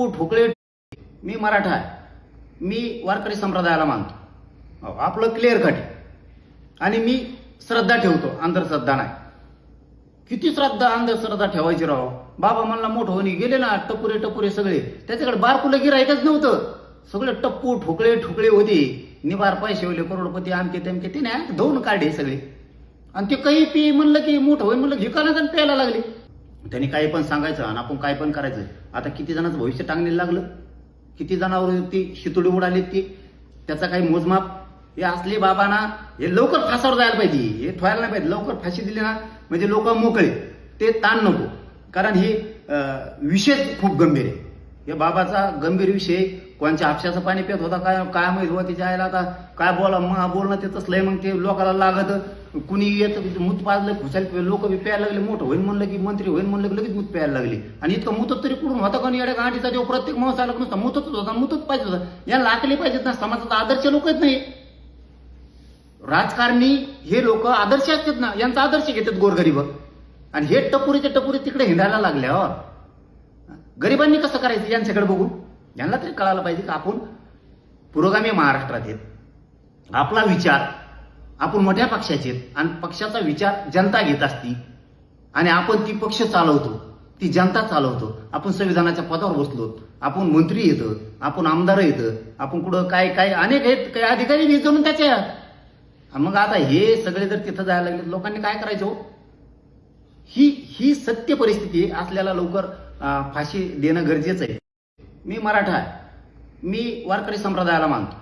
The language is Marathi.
ठोकळे. मी मराठा आहे, मी वारकरी संप्रदायाला मानतो, आपलं क्लिअर कट. आणि मी श्रद्धा ठेवतो, अंधश्रद्धा नाही. किती श्रद्धा अंधश्रद्धा ठेवायची राव. बाबा म्हणला मोठं होणी गेले ना, टपुरे टपुरे सगळे, त्याच्याकडे बारकुलं गिरायकच नव्हतं. सगळे टप्पू ठोकळे ठोकळे होते, निवार पैसे होले, करोडपती आमके तेमके, ते नाही धुवून काढे सगळे. आणि ते काही पी म्हणलं की मोठं होईल म्हणलं घेकाना प्यायला लागले. त्यांनी काही पण सांगायचं आणि आपण काय पण करायचं. आता किती जणांचं भविष्य टांगलेलं लागलं, किती जणांवर ती शितुडी उडाली ती, त्याचा काही मोजमाप. हे असले बाबांना हे लवकर फासावर जायला पाहिजे, हे ठेवायला नाही पाहिजे. लवकर फाशी दिली ना म्हणजे लोक मोकळे, ते ताण नको. कारण हे विषय खूप गंभीर आहे. हे बाबाचा गंभीर विषय. कोणच्या हापशाचं पाणी पित होता काय काय माहित होता तिच्या आईला. आता काय बोलणं ते तसलंय. मग ते लोकांना लागत, कुणी येतं मूत पाजलं, खुशाल लोक बी प्यायला लागले. मोठं होईल म्हणलं की मंत्री होईल म्हणलं की लगेच मूत प्यायला लागले. आणि इतकं मुतत तरी कुठून होता का येड्या गाठीचा देव. प्रत्येक माणसाला नुसता मुततच होता, मुतत पाहिजे होता. यांना आकली पाहिजेत ना. समाजाचा आदर्श लोक आहेत नाही राजकारणी, हे लोक आदर्श असतात ना, यांचा आदर्श घेतात गोरगरीब. आणि हे टपुरीचे टपुरी तिकडे हिंडायला लागल्या. गरिबांनी कसं करायचं यांच्याकडे बघून. यांना तरी कळायला पाहिजे की आपण पुरोगामी महाराष्ट्रात आहेत. आपला विचार, आपण मोठ्या पक्षाचे आहेत आणि पक्षाचा विचार जनता घेत असती आणि आपण ती पक्ष चालवतो, ती जनता चालवतो. आपण संविधानाच्या पदावर बसलो, आपण मंत्री येतं, आपण आमदार येतं, आपण कुठं काय काय अनेक आहेत, काही अधिकारी येतो ना त्याच्या. मग आता हे सगळे जर तिथं जायला लागले, लोकांनी काय करायचं हो? ही सत्य परिस्थिती असल्याला लवकर फाशी देणं गरजेचं आहे. मी मराठा आहे, मी वारकरी संप्रदायाला मानतो.